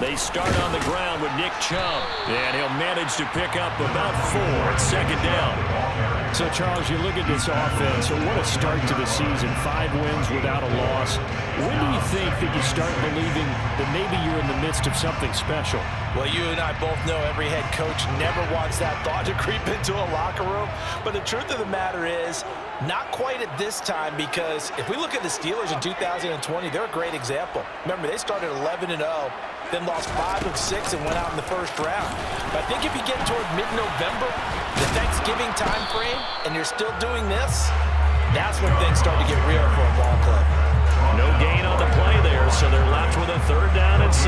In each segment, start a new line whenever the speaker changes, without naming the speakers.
They start on the ground with Nick Chubb, and he'll manage to pick up about 4 at second down.
So, Charles, you look at this offense, what a start to the season. 5 wins without a loss. When do you think that you start believing that maybe you're in the midst of something special?
Well, you and I both know every head coach never wants that thought to creep into a locker room. But the truth of the matter is, not quite at this time, because if we look at the Steelers in 2020, they're a great example. Remember, they started 11-0, then lost 5 of 6 and went out in the first round. But I think if you get toward mid-November, the Thanksgiving time frame, and you're still doing this, that's when things start to get real for a ball club.
No gain on the play there, so they're left with a 3rd down and 6.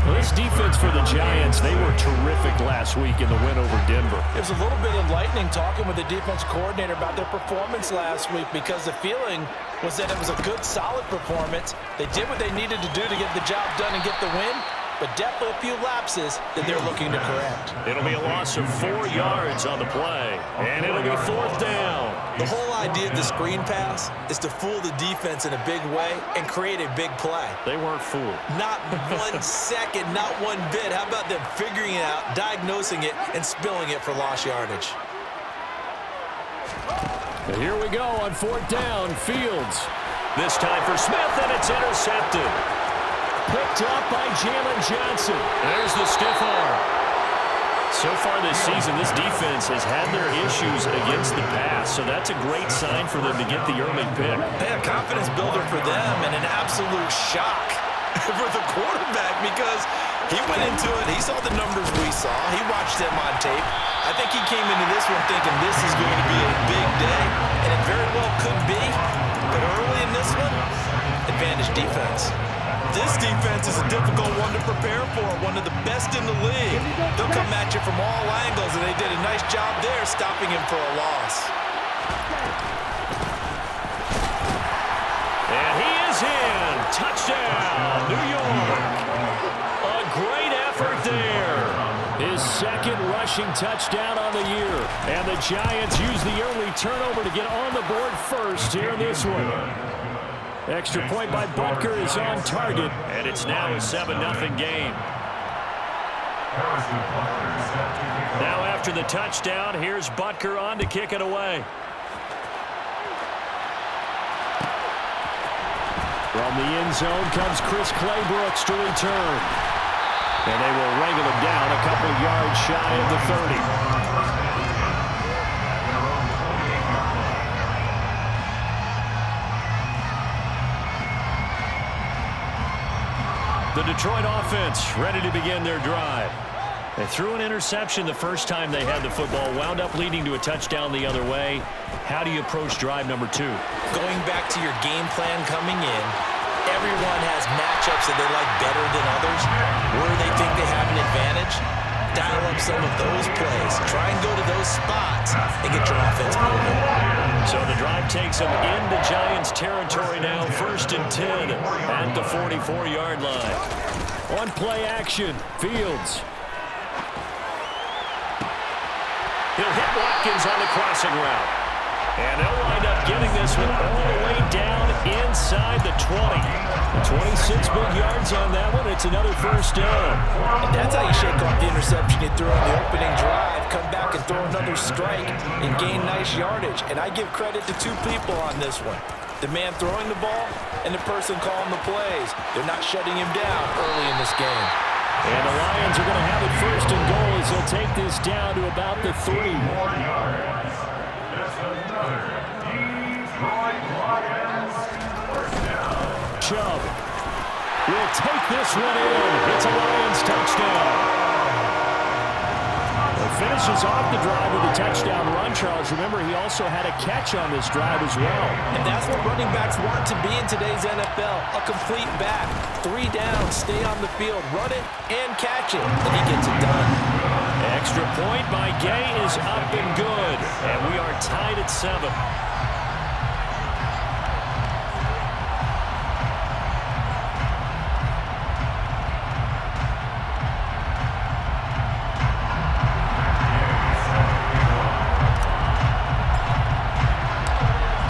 Well, this defense for the Giants, they were terrific last week in the win over Denver.
It was a little bit enlightening talking with the defense coordinator about their performance last week, because the feeling was that it was a good, solid performance. They did what they needed to do to get the job done and get the win, but definitely a few lapses that they're looking to correct.
It'll be a loss of 4 yards on the play, and it'll be 4th down.
The whole idea of the screen pass is to fool the defense in a big way and create a big play.
They weren't fooled.
Not 1 second, not 1 bit. How about them figuring it out, diagnosing it, and spilling it for lost yardage?
And here we go on 4th down, Fields.
This time for Smith, and it's intercepted.
Picked up by Jalen Johnson.
There's the stiff arm. So far this season, this defense has had their issues against the pass, so that's a great sign for them to get the early pick.
Hey, a confidence builder for them, and an absolute shock for the quarterback, because he went into it, he saw the numbers we saw, he watched them on tape. I think he came into this one thinking this is going to be a big day, and it very well could be, but early in this one, advantage defense. This defense is a difficult one to prepare for, one of the best in the league. They'll come at you from all angles, and they did a nice job there stopping him for a loss.
And he is in. Touchdown, New York. A great effort there.
His 2nd rushing touchdown on the year. And the Giants use the early turnover to get on the board first here in this one. Extra point by Butker is on target.
And it's now a 7-0 game. Now after the touchdown, here's Butker on to kick it away.
From the end zone comes Chris Claybrooks to return. And they will wrangle him down a couple yards shy of the 30.
The Detroit offense ready to begin their drive. They threw an interception the first time they had the football, wound up leading to a touchdown the other way. How do you approach drive number 2?
Going back to your game plan coming in, everyone has matchups that they like better than others. Where they think they have an advantage, dial up some of those plays. Try and go to those spots and get your offense moving.
So the drive takes them into Giants territory now, 1st and 10 at the 44-yard line.
On play action, Fields.
He'll hit Watkins on the crossing route. And they'll wind up getting this one all the way down inside the 20.
26 big yards on that one. It's another 1st down.
And that's how you shake off the interception you threw on the opening drive, come back and throw another strike and gain nice yardage. And I give credit to 2 people on this one. The man throwing the ball and the person calling the plays. They're not shutting him down early in this game.
And the Lions are going to have it 1st and goal as they'll take this down to about the 3. Chubb will take this one in. It's a Lions touchdown. It finishes off the drive with a touchdown run, Charles. Remember, he also had a catch on this drive as well.
And that's what running backs want to be in today's NFL. A complete back. 3 down, stay on the field, run it, and catch it. And he gets it done.
Extra point by Gay is up and good. And we are tied at 7.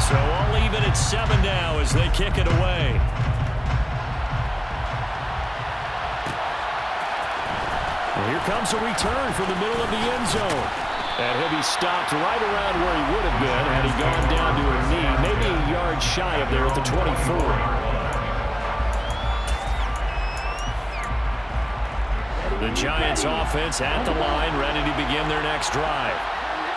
So all even at 7 now as they kick it away.
Here comes a return from the middle of the end zone. And he'll be stopped right around where he would have been had he gone down to a knee, maybe a yard shy of there at the 24.
The Giants offense at the line, ready to begin their next drive.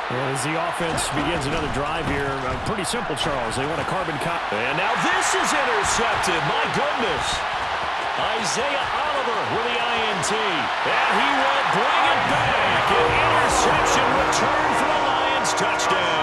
As the offense begins another drive here, pretty simple, Charles. They want a carbon copy.
And now this is intercepted. My goodness. Isaiah Oliver with the INT. And he will bring it back. An interception return for the Lions. Touchdown.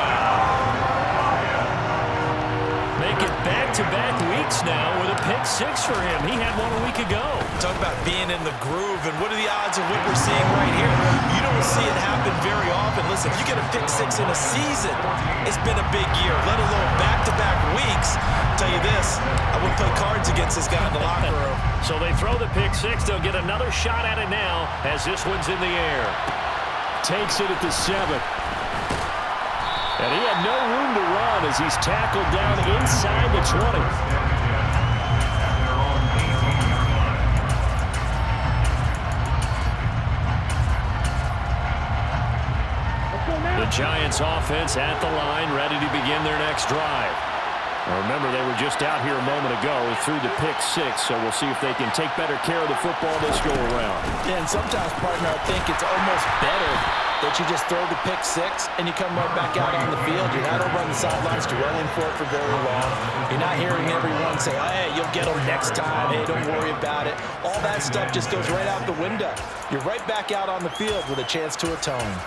Make it back-to-back weeks now with a pick six for him. He had one a week ago.
Talk about being in the groove, and what are the odds of what we're seeing right here? You don't see it happen very often. Listen, you get a pick six in a season, it's been a big year, let alone back-to-back weeks. I'll tell you this, I would play cards against this guy in the locker room.
So they throw the pick six. They'll get another shot at it now as this one's in the air.
Takes it at the 7. And he had no room to run as he's tackled down inside the 20.
The Giants offense at the line, ready to begin their next drive.
Now remember, they were just out here a moment ago through the pick six, so we'll see if they can take better care of the football this go around.
Yeah, and sometimes, partner, I think it's almost better that you just throw the pick six and you come right back out on the field. You're not over on the sidelines dwelling for it for very long. You're not hearing everyone say, hey, you'll get them next time. Hey, don't worry about it. All that stuff just goes right out the window. You're right back out on the field with a chance to atone.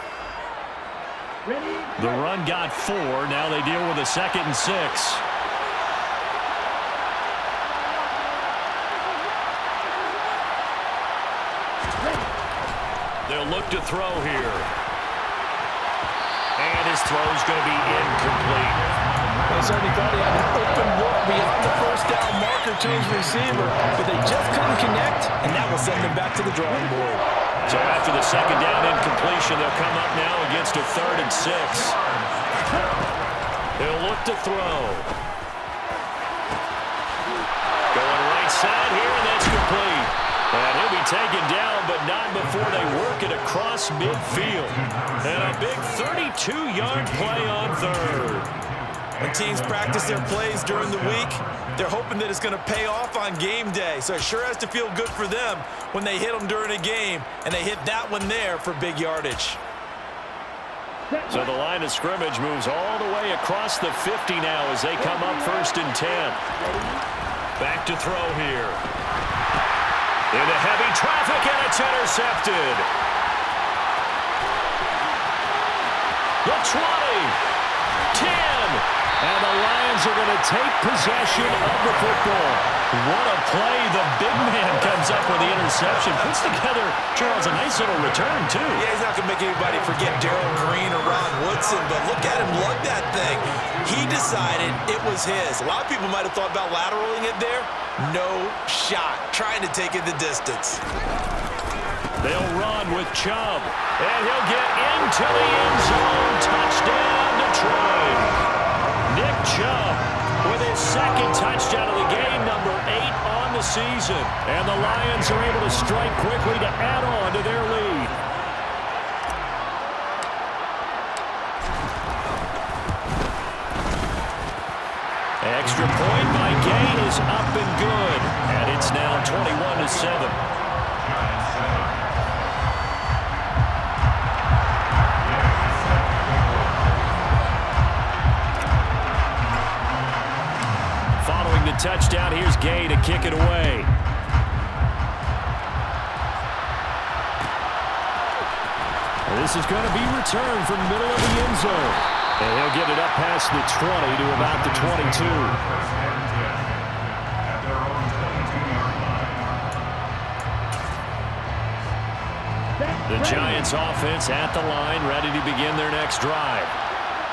The run got 4. Now they deal with a 2nd and 6. They'll look to throw here. And his throw's going to be incomplete.
They certainly thought he had an open look beyond the first down marker to his receiver, but they just couldn't connect, and that will send them back to the drawing board.
So after the 2nd down incompletion, they'll come up now against a 3rd and 6. They'll look to throw. Going right side here, and that's complete. And he'll be taken down, but not before they work it across midfield. And a big 32-yard play on 3rd.
When teams practice their plays during the week, they're hoping that it's going to pay off on game day. So it sure has to feel good for them when they hit them during a game, and they hit that one there for big yardage.
So the line of scrimmage moves all the way across the 50 now as they come up 1st and 10. Back to throw here. Into heavy traffic, and it's intercepted. The 20, 10. And the Lions are going to take possession of the football. What a play. The big man comes up with the interception. Puts together, Charles, a nice little return, too.
Yeah, he's not going to make anybody forget Darrell Green or Ron Woodson, but look at him lug that thing. He decided it was his. A lot of people might have thought about lateraling it there. No shot. Trying to take it the distance.
They'll run with Chubb. And he'll get into the end zone. Touchdown, Detroit. Nick Chubb with his 2nd touchdown of the game, number 8 on the season. And the Lions are able to strike quickly to add on to their lead. Extra point by Gay is up and good. And it's now 21-7. Touchdown. Here's Gay to kick it away. This is going to be returned from the middle of the end zone. And he'll get it up past the 20 to about the 22. The Giants offense at the line, ready to begin their next drive.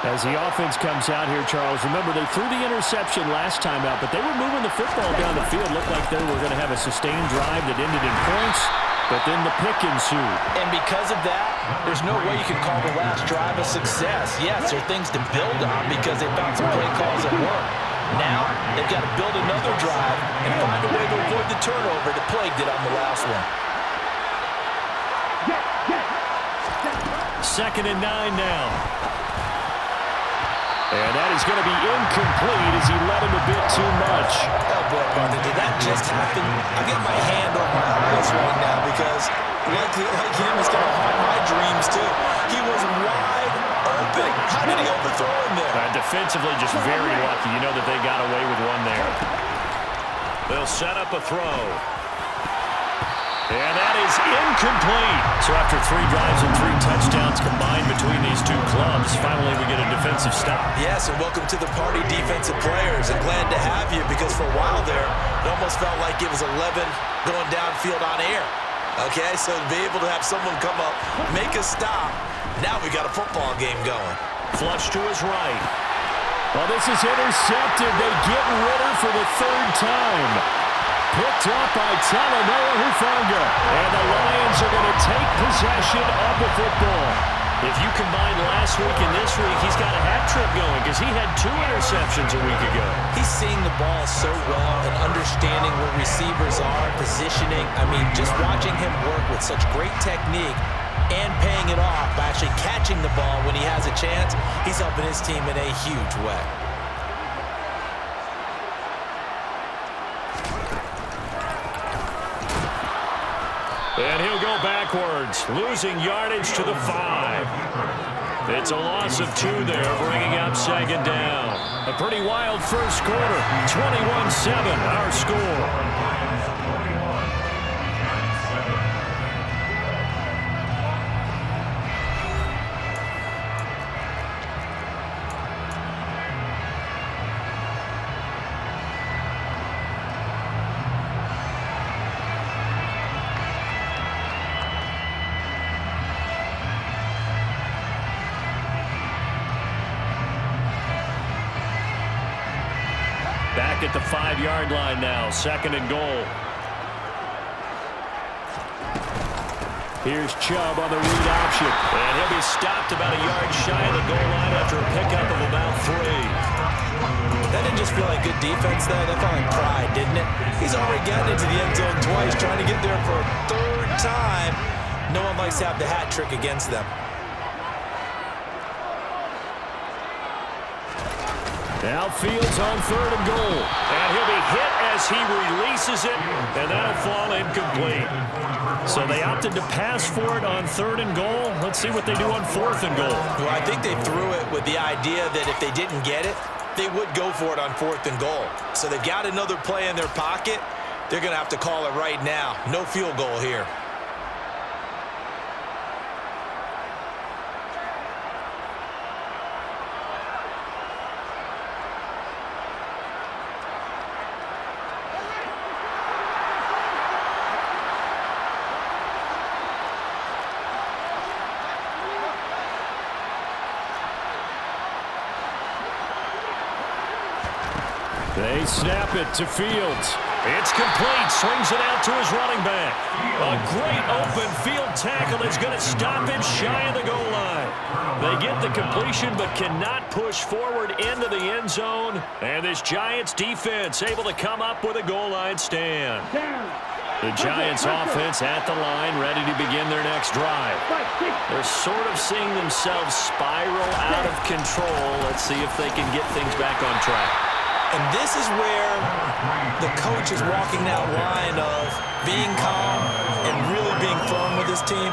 As the offense comes out here, Charles, remember they threw the interception last time out, but they were moving the football down the field. Looked like they were going to have a sustained drive that ended in points, but then the pick ensued.
And because of that, there's no way you can call the last drive a success. Yes, there are things to build on because they found some play calls that work. Now, they've got to build another drive and find a way to avoid the turnover that plagued it on the last one.
2nd and 9 now. And that is going to be incomplete as he led him a bit too much.
Oh, boy, partner, did that just happen? I get my hand over my eyes right now because, like him, it's going to haunt my dreams, too. He was wide open. How did he overthrow him there?
Defensively, just very lucky. You know that they got away with one there. They'll set up a throw. And that is incomplete. So after 3 drives and 3 touchdowns combined between these two clubs, finally we get a defensive stop.
Yes, and welcome to the party, defensive players. And glad to have you because for a while there, it almost felt like it was 11 going downfield on air. Okay, so to be able to have someone come up, make a stop, now we got a football game going.
Flush to his right.
Well, this is intercepted. They get Ritter for the 3rd time. Picked up by Talanoa Hufanga. And the Lions are going to take possession of the football.
If you combine last week and this week, he's got a hat trick going because he had 2 interceptions a week ago.
He's seeing the ball so well and understanding where receivers are, positioning. I mean, just watching him work with such great technique and paying it off by actually catching the ball when he has a chance, he's helping his team in a huge way.
And he'll go backwards, losing yardage to the 5. It's a loss of 2 there, bringing up 2nd down. A pretty wild first quarter, 21-7, our score. Back at the 5-yard line now, 2nd and goal. Here's Chubb on the read option.
And he'll be stopped about a yard shy of the goal line after a pickup of about 3.
That didn't just feel like good defense there. That felt like pride, didn't it? He's already gotten into the end zone twice, trying to get there for a 3rd time. No one likes to have the hat trick against them.
Now Fields on 3rd and goal.
And he'll be hit as he releases it, and that'll fall incomplete.
So they opted to pass for it on 3rd and goal. Let's see what they do on 4th and goal.
Well, I think they threw it with the idea that if they didn't get it, they would go for it on 4th and goal. So they've got another play in their pocket. They're going to have to call it right now. No field goal here.
They snap it to Fields.
It's complete. Swings it out to his running back. A great open field tackle that's going to stop him shy of the goal line. They get the completion but cannot push forward into the end zone. And this Giants defense able to come up with a goal line stand. The Giants offense at the line, ready to begin their next drive. They're sort of seeing themselves spiral out of control. Let's see if they can get things back on track.
And this is where the coach is walking that line of being calm and really being firm with his team.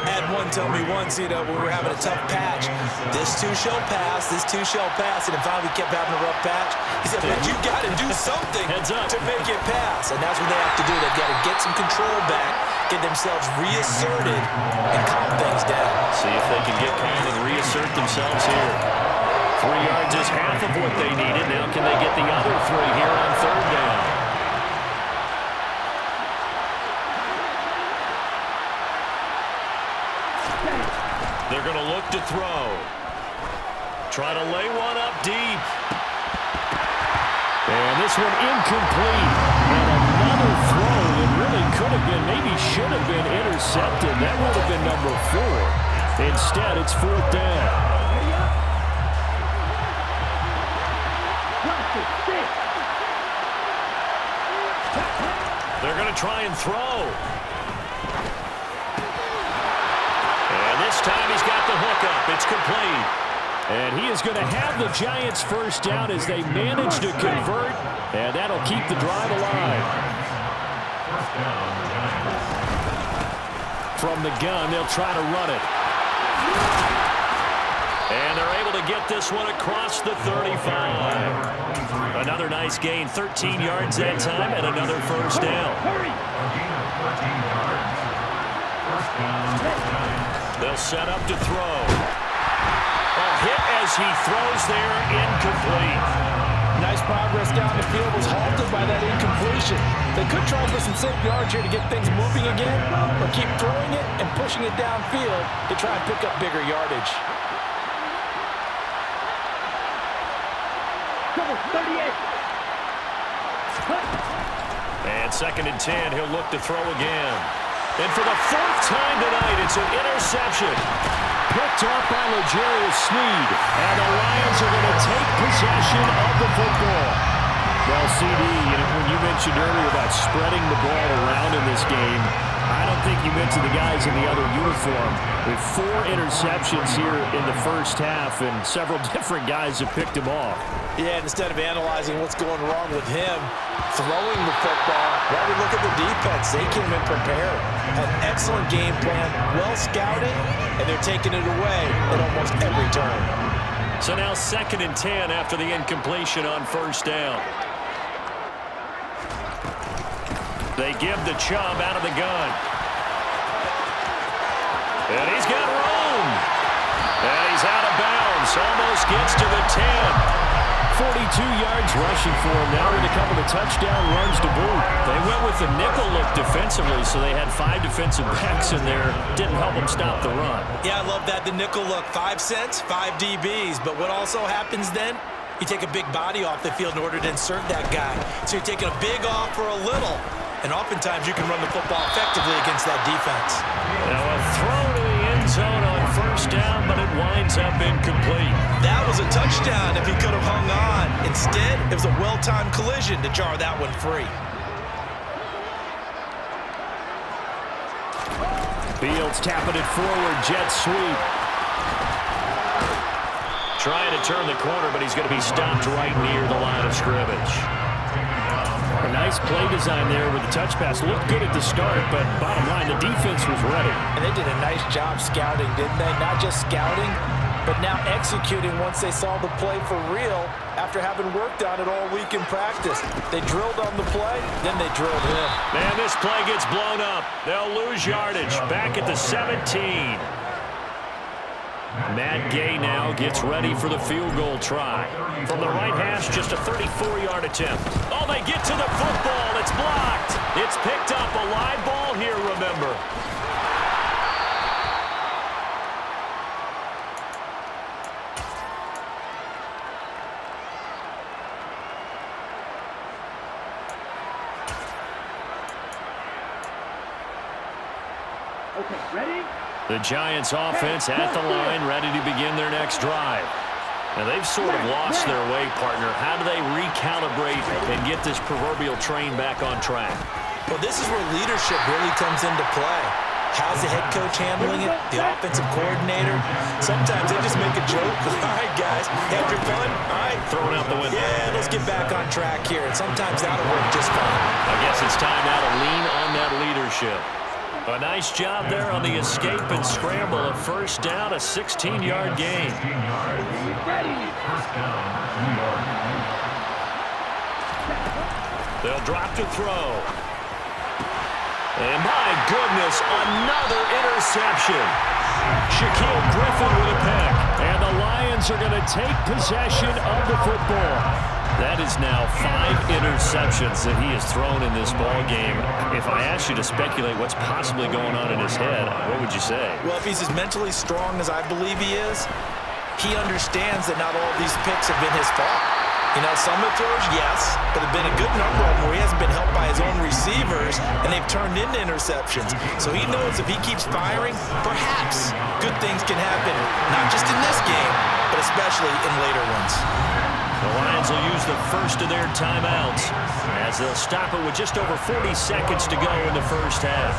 Had one tell me once, when we were having a tough patch, this too shall pass, this too shall pass. And finally we kept having a rough patch. He said, but you got to do something to make it pass. And that's what they have to do. They've got to get some control back, get themselves reasserted, and calm things down.
See if they can get calm and reassert themselves here. 3 yards is half of what they needed. Now can they get the other 3 here on 3rd down? They're going to look to throw. Try to lay one up deep.
And this one incomplete. And another throw that really could have been, maybe should have been intercepted. That would have been number 4. Instead, it's 4th down.
They're going to try and throw. And this time he's got the hook complete.
And he is going to have the Giants first down as they manage to convert, and that'll keep the drive alive. From the gun, they'll try to run it.
And they're able to get this one across the 35. Another nice gain, 13 yards that time, and another first down. They'll set up to throw. A hit as he throws there, incomplete.
Nice progress down the field, was halted by that incompletion. They could try for some safe yards here to get things moving again, or keep throwing it and pushing it downfield to try and pick up bigger yardage.
38.
And 2nd and 10, he'll look to throw again. And for the 4th time tonight, it's an interception.
Picked up by L'Jarius Sneed. And the Lions are going to take possession of the football. Well, CD, when you mentioned earlier about spreading the ball around in this game, I don't think you mentioned the guys in the other uniform. With 4 interceptions here in the first half, and several different guys have picked him off.
Yeah, instead of analyzing what's going wrong with him, throwing the football, well, we look at the defense. They came in prepared. Had an excellent game plan, well scouted, and they're taking it away at almost every turn.
So now 2nd and 10 after the incompletion on first down. They give the Chubb out of the gun. And he's got room. And he's out of bounds. Almost gets to the 10.
42 yards rushing for him now with a couple of touchdown runs to boot.
They went with the nickel look defensively, so they had 5 defensive backs in there. Didn't help them stop the run.
Yeah, I love that, the nickel look. 5 cents, 5 DBs. But what also happens then? You take a big body off the field in order to insert that guy. So you're taking a big off for a little. And oftentimes you can run the football effectively against that defense.
Now a throw to the end zone on first down, but it winds up incomplete.
That was a touchdown if he could have hung on. Instead, it was a well-timed collision to jar that one free.
Fields tapping it forward, jet sweep.
Trying to turn the corner, but he's going to be stopped right near the line of scrimmage.
A nice play design there with the touch pass. Looked good at the start, but bottom line, the defense was ready.
And they did a nice job scouting, didn't they? Not just scouting, but now executing once they saw the play for real after having worked on it all week in practice. They drilled on the play, then they drilled him.
Man, this play gets blown up. They'll lose yardage. Back at the 17. Matt Gay now gets ready for the field goal try. From the right hash, just a 34-yard attempt. Oh, they get to the football. It's blocked. It's picked up. A live ball here, remember.
Okay, ready?
The Giants offense at the line, ready to begin their next drive. Now, they've sort of lost their way, partner. How do they recalibrate and get this proverbial train back on track?
Well, this is where leadership really comes into play. How's the head coach handling it? The offensive coordinator? Sometimes they just make a joke. All right, guys, had your fun? All right.
Throw it out the window.
Yeah, let's get back on track here. And sometimes that'll work just fine.
I guess it's time now to lean on that leadership. A nice job there on the escape and scramble. A first down, a 16-yard gain. They'll drop to throw. And my goodness, another interception. Shaquille Griffin with a pick. And the Lions are going to take possession of the football. That is now 5 interceptions that he has thrown in this ball game. If I asked you to speculate what's possibly going on in his head, what would you say?
Well, if he's as mentally strong as I believe he is, he understands that not all these picks have been his fault. You know, some of the throws, yes, but there have been a good number of them where he hasn't been helped by his own receivers, and they've turned into interceptions. So he knows if he keeps firing, perhaps good things can happen, not just in this game, but especially in later ones.
The Lions will use the first of their timeouts as they'll stop it with just over 40 seconds to go in the first half.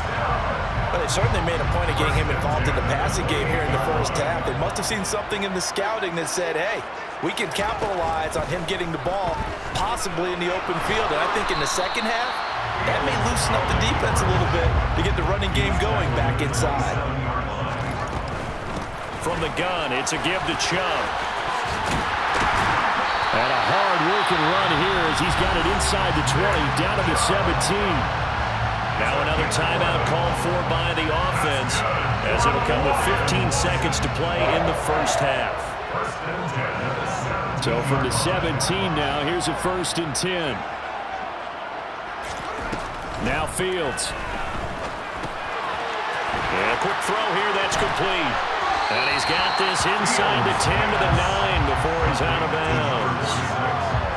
Well, they certainly made a point of getting him involved in the passing game here in the first half. They must have seen something in the scouting that said, hey, we can capitalize on him getting the ball, possibly in the open field. And I think in the second half, that may loosen up the defense a little bit to get the running game going back inside.
From the gun, it's a give to Chubb.
And a hard-working run here as he's got it inside the 20, down to the 17.
Now another timeout called for by the offense as it'll come with 15 seconds to play in the first half.
So from the 17 now, here's a 1st and 10. Now Fields.
And a quick throw here that's complete. And he's got this inside the 10 to the 9 before he's out of bounds.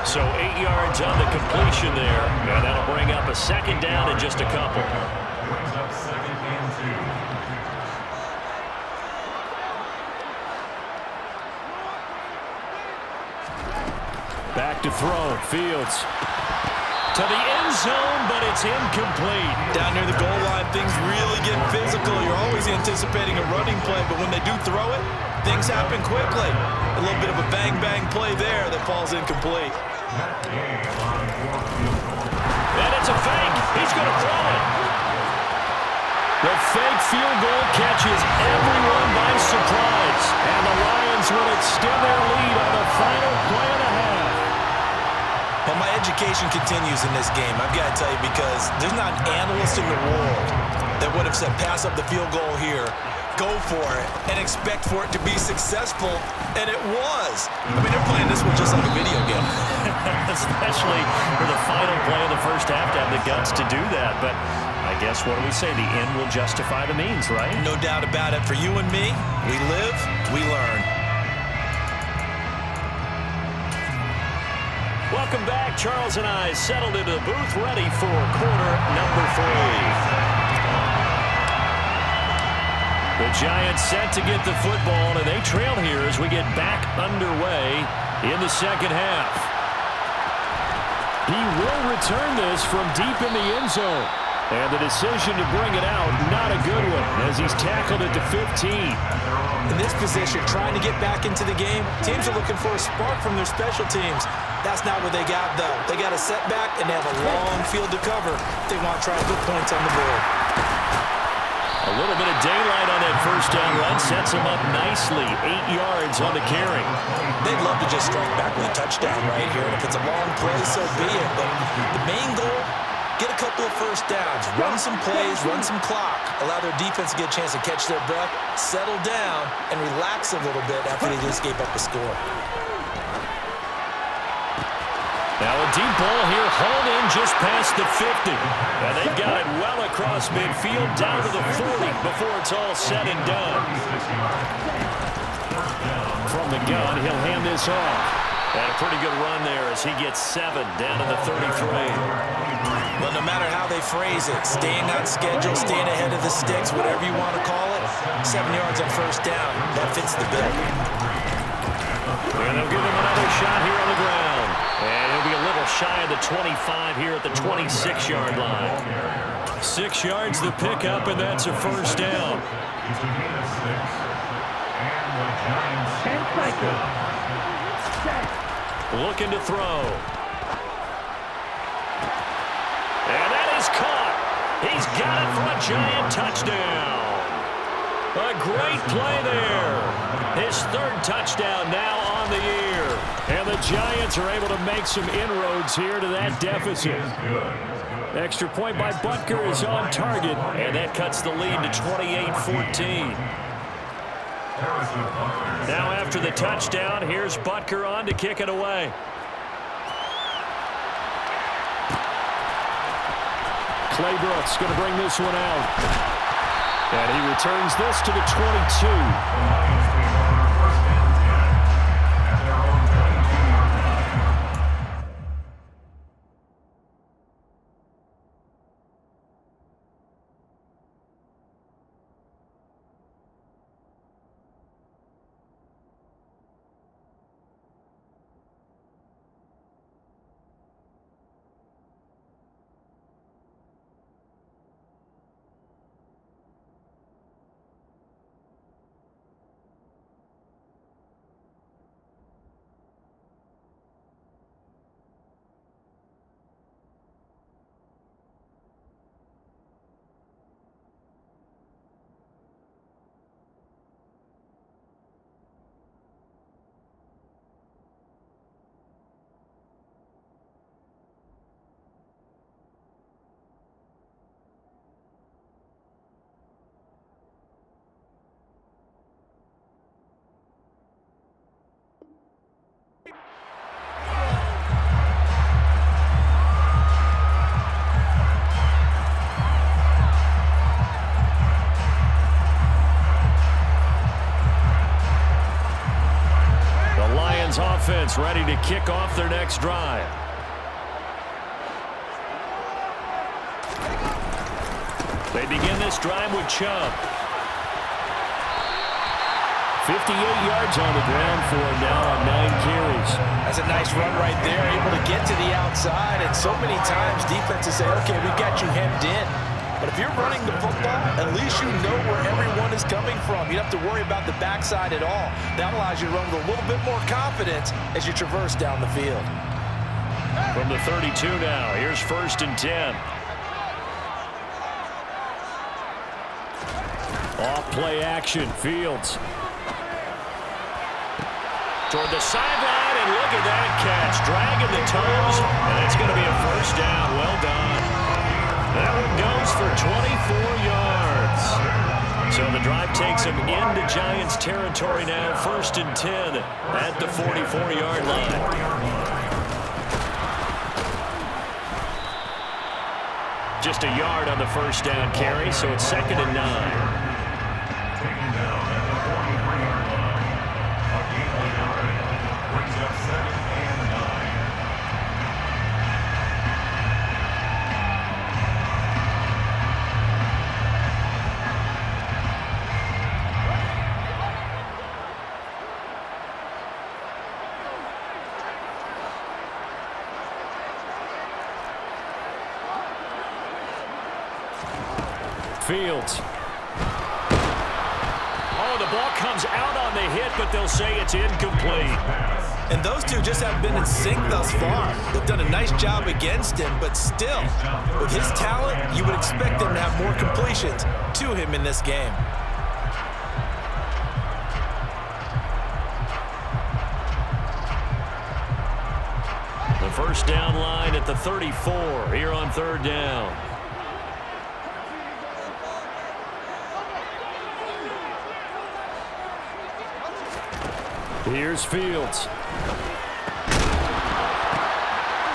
So 8 yards on the completion there, and that'll bring up a 2nd down in just a couple.
Back to throw, Fields.
To the end zone, but it's incomplete.
Down near the goal line, things really get physical. You're always anticipating a running play, but when they do throw it, things happen quickly. A little bit of a bang-bang play there that falls incomplete.
And it's a fake. He's going to throw it.
The fake field goal catches everyone by surprise. And the Lions will extend their lead on the final play of the half.
Well, my education continues in this game, I've got to tell you, because there's not an analyst in the world that would have said pass up the field goal here, go for it, and expect for it to be successful, and it was. I mean, they're playing this one just like a video game.
Especially for the final play of the first half to have the guts to do that. But I guess, what do we say? The end will justify the means, right?
No doubt about it. For you and me, we live, we learn.
Welcome back. Charles and I settled into the booth, ready for quarter number 3. The Giants set to get the football, and they trail here as we get back underway in the second half.
He will return this from deep in the end zone. And the decision to bring it out, not a good one, as he's tackled at the 15.
In this position, trying to get back into the game, teams are looking for a spark from their special teams. That's not what they got, though. They got a setback, and they have a long field to cover if they want to try to put points on the board.
A little bit of daylight on that first down run sets them up nicely. 8 yards on the carry.
They'd love to just strike back with a touchdown right here, and if it's a long play, so be it. But the main goal, get a couple of first downs, run some plays, run some clock, allow their defense to get a chance to catch their breath, settle down, and relax a little bit after they just gave up a score.
Now a deep ball here, hauled in just past the 50. And they've got it well across midfield, down to the 40 before it's all said and done.
From the gun, he'll hand this off.
And a pretty good run there as he gets 7 down to the 33.
Well, no matter how they phrase it, staying on schedule, staying ahead of the sticks, whatever you want to call it, 7 yards on first down, that fits the bill.
And they'll give him another shot here on the ground. And he'll be a little shy of the 25 here at the 26-yard line. 6 yards the pickup, and that's a first down. Looking to throw. And that is caught. He's got it for a Giant touchdown. A great play there. His 3rd touchdown now on the year.
And the Giants are able to make some inroads here to that deficit. Extra point by Butker is on target.
And that cuts the lead to 28-14. Now after the touchdown, here's Butker on to kick it away.
Claybrooks going to bring this one out. And he returns this to the 22.
The Lions offense ready to kick off their next drive. They begin this drive with Chubb. 58 yards on the ground for him now on 9 carries.
That's a nice run right there, able to get to the outside. And so many times defenses say, okay, we've got you hemmed in. But if you're running the football, at least you know where everyone is coming from. You don't have to worry about the backside at all. That allows you to run with a little bit more confidence as you traverse down the field.
From the 32 now, here's 1st and 10. Off play action, Fields. Toward the sideline, and look at that catch. Dragging the toes, and it's going to be a 1st down. Well done. That one goes for 24 yards. So the drive takes him into Giants territory now. 1st and 10 at the 44-yard line. Just a yard on the 1st down carry, so it's 2nd and 9. Fields. Oh, the ball comes out on the hit, but they'll say it's incomplete.
And those two just haven't been in sync thus far. They've done a nice job against him, but still, with his talent, you would expect him to have more completions to him in this game.
The 1st down line at the 34 here on 3rd down. Here's Fields.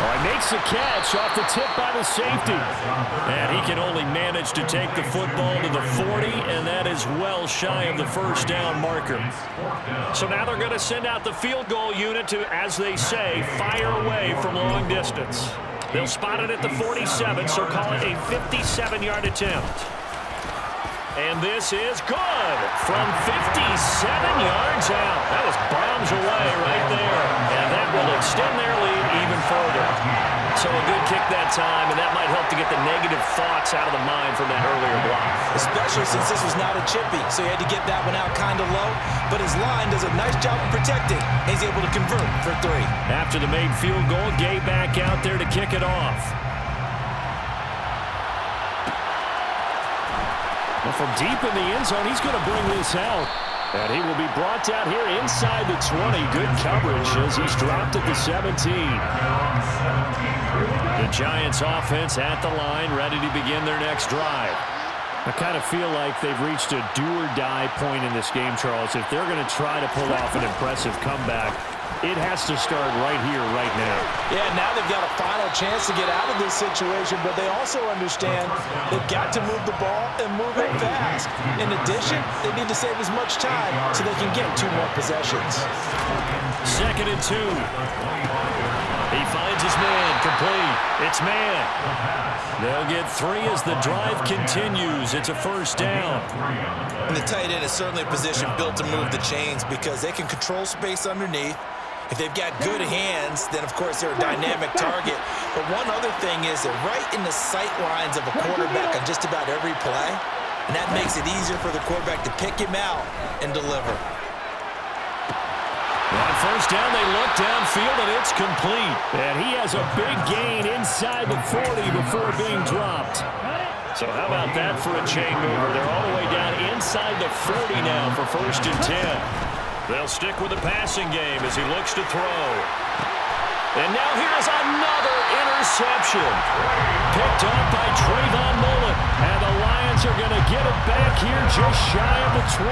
Oh, he makes the catch off the tip by the safety. And he can only manage to take the football to the 40, and that is well shy of the 1st down marker. So now they're going to send out the field goal unit to, as they say, fire away from long distance. They'll spot it at the 47, so call it a 57-yard attempt. And this is good from 57 yards out. That was bombs away right there. And that will extend their lead even further. So a good kick that time, and that might help to get the negative thoughts out of the mind from that earlier block.
Especially since this was not a chippy, so he had to get that one out kind of low. But his line does a nice job of protecting. He's able to convert for 3.
After the made field goal, Gay back out there to kick it off. From deep in the end zone, he's going to bring this out. And he will be brought down here inside the 20. Good coverage as he's dropped at the 17. The Giants offense at the line, ready to begin their next drive. I kind of feel like they've reached a do-or-die point in this game, Charles. If they're going to try to pull off an impressive comeback, it has to start right here, right now.
Yeah, now they've got a final chance to get out of this situation, but they also understand they've got to move the ball and move it fast. In addition, they need to save as much time so they can get 2 more possessions.
2nd and 2. He finds his man, complete. It's man. They'll get 3 as the drive continues. It's a 1st down.
And the tight end is certainly a position built to move the chains because they can control space underneath. If they've got good hands, then, of course, they're a dynamic target. But one other thing is they're right in the sight lines of a quarterback on just about every play, and that makes it easier for the quarterback to pick him out and deliver.
On 1st down, they look downfield, and it's complete. And he has a big gain inside the 40 before being dropped. So how about that for a chain mover? They're all the way down inside the 40 now for 1st and 10. They'll stick with the passing game as he looks to throw. And now here's another interception. Picked off by Trayvon Mullen. And the Lions are going to get it back here just shy of the 20.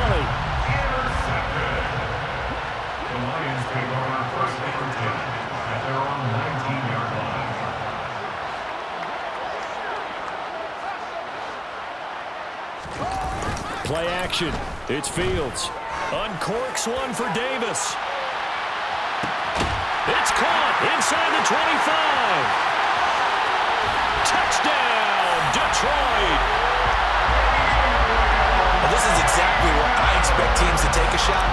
The Lions take over 1st and 10 at their own 19-yard line.
Play action. It's Fields. Uncorks one for Davis.
25. Touchdown, Detroit.
Well, this is exactly where I expect teams to take a shot.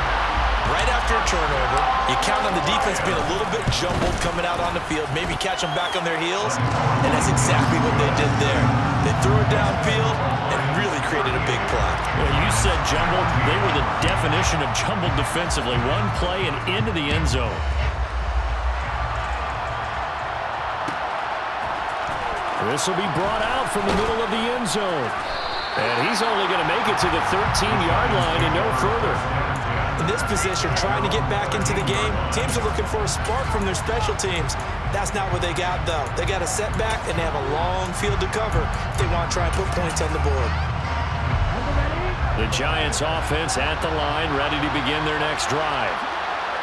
Right after a turnover, you count on the defense being a little bit jumbled coming out on the field, maybe catch them back on their heels, and that's exactly what they did there. They threw it downfield and really created a big play.
Well, you said jumbled. They were the definition of jumbled defensively. One play and into the end zone.
This will be brought out from the middle of the end zone. And he's only going to make it to the 13-yard line and no further.
In this position, trying to get back into the game, teams are looking for a spark from their special teams. That's not what they got, though. They got a setback, and they have a long field to cover if they want to try and put points on the board.
The Giants offense at the line, ready to begin their next drive.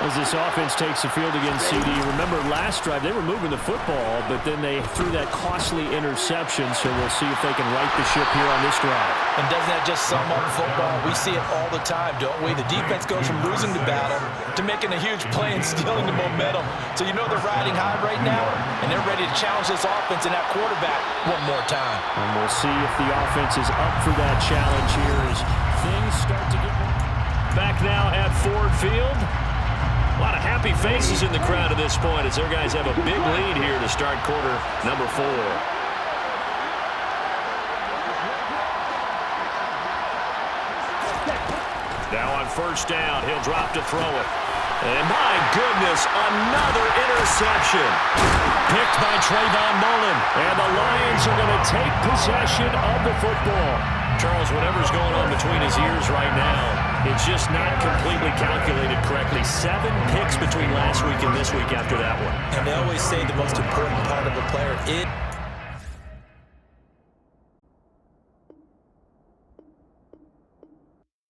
As this offense takes the field against CD, remember last drive they were moving the football, but then they threw that costly interception, so we'll see if they can right the ship here on this drive.
And doesn't that just sum up football? We see it all the time, don't we? The defense goes from losing the battle to making a huge play and stealing the momentum. So you know they're riding high right now, and they're ready to challenge this offense and that quarterback one more time.
And we'll see if the offense is up for that challenge here as things start to get
Back now at Ford Field. A lot of happy faces in the crowd at this point as their guys have a big lead here to start quarter number 4. Now on first down, he'll drop to throw it. And my goodness, another interception. Picked by Trayvon Mullen. And the Lions are going to take possession of the football. Charles, whatever's going on between his ears right now, it's just not completely calculated correctly. 7 picks between last week and this week after that one.
And they always say the most important part of a player is